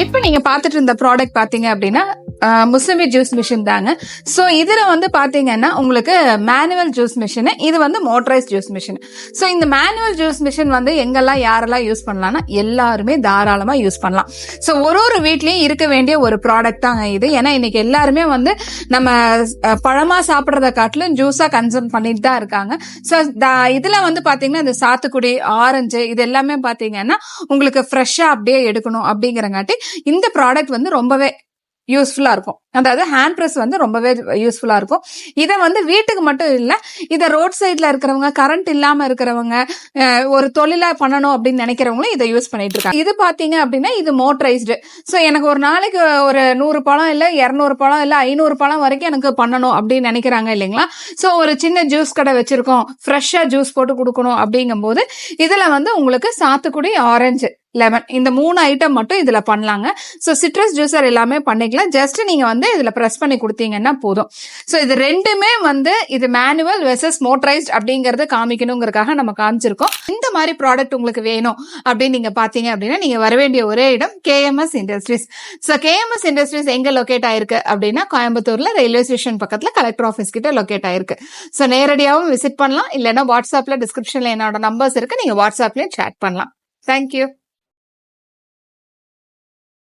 இப்ப நீங்க பாத்துட்டு இருந்த ப்ராடக்ட் பாத்தீங்க அப்படின்னா முசம்பி ஜூஸ் மிஷின் தாங்க. சோ இதுல வந்து பாத்தீங்கன்னா உங்களுக்கு மேனுவல் ஜூஸ் மிஷின், இது வந்து மோட்டரைஸ் ஜூஸ் மிஷின். சோ இந்த மேனுவல் ஜூஸ் மிஷின் வந்து எங்கெல்லாம் யாரெல்லாம் யூஸ் பண்ணலாம்னா எல்லாருமே தாராளமா யூஸ் பண்ணலாம். சோ ஒரு வீட்லயும் இருக்க வேண்டிய ஒரு ப்ராடக்ட் தாங்க இது. ஏன்னா இன்னைக்கு எல்லாருமே வந்து நம்ம பழமா சாப்பிடறத காட்டிலும் ஜூஸா கன்சூம் பண்ணிட்டு தான் இருக்காங்க. சோ இதுல வந்து பாத்தீங்கன்னா இந்த சாத்துக்குடி, ஆரஞ்சு இது எல்லாமே பாத்தீங்கன்னா உங்களுக்கு ஃப்ரெஷ்ஷா அப்படியே எடுக்கணும் அப்படிங்கறங்காட்டி இந்த ப்ராடக்ட் வந்து ரொம்பவே யூஸ்ஃபுல்லா இருக்கும். அதாவது ஹேண்ட் பிரஸ் வந்து ரொம்பவே யூஸ்ஃபுல்லா இருக்கும். இதை வந்து வீட்டுக்கு மட்டும் இல்ல, இதை ரோட் சைட்ல இருக்கிறவங்க, கரண்ட் இல்லாம இருக்கிறவங்க, ஒரு தொழிலா பண்ணணும் அப்படின்னு நினைக்கிறவங்களும் இதை யூஸ் பண்ணிட்டு இருக்காங்க. இது பாத்தீங்க அப்படின்னா இது மோட்டரைஸ்டு. சோ எனக்கு ஒரு நாளைக்கு ஒரு 100 பழம் இல்ல 200 பழம் இல்ல 500 பழம் வரைக்கும் எனக்கு பண்ணணும் அப்படின்னு நினைக்கிறாங்க இல்லைங்களா? சோ ஒரு சின்ன ஜூஸ் கடை வச்சிருக்கோம், ஃப்ரெஷ்ஷா ஜூஸ் போட்டு கொடுக்கணும் அப்படிங்கும் போது இதுல வந்து உங்களுக்கு சாத்துக்குடி, ஆரஞ்சு, லெமன் இந்த 3 ஐட்டம் மட்டும் இதுல பண்ணலாங்க. சோ சிட்ரஸ் ஜூஸர் எல்லாமே பண்ணிக்கலாம். ஜஸ்ட் நீங்க வந்து இதுல பிரஸ் பண்ணி கொடுத்தீங்கன்னா போதும். சோ இது ரெண்டுமே வந்து இது மேனுவல் வெர்சஸ் மோட்டரைஸ்ட் அப்படிங்கறத காமிக்கணுங்கிறதுக்காக நம்ம காமிச்சிருக்கோம். இந்த மாதிரி ப்ராடக்ட் உங்களுக்கு வேணும் அப்படின்னு நீங்க பாத்தீங்க அப்படின்னா நீங்க வர வேண்டிய ஒரே இடம் KMS industries. So KMS industries எங்க லொகேட் ஆயிருக்கு அப்படின்னா கோயம்புத்தூர்ல ரயில்வே ஸ்டேஷன் பக்கத்துல கலெக்டர் ஆபீஸ் கிட்ட லொகேட் ஆயிருக்கு. சோ நேரடியாகவும் விசிட் பண்ணலாம், இல்லைன்னா வாட்ஸ்அப்ல டிஸ்கிரிப்ஷன்ல என்னோட நம்பர்ஸ் இருக்கு, நீங்க வாட்ஸ்அப்லயும் சேட் பண்ணலாம். தேங்க்யூ.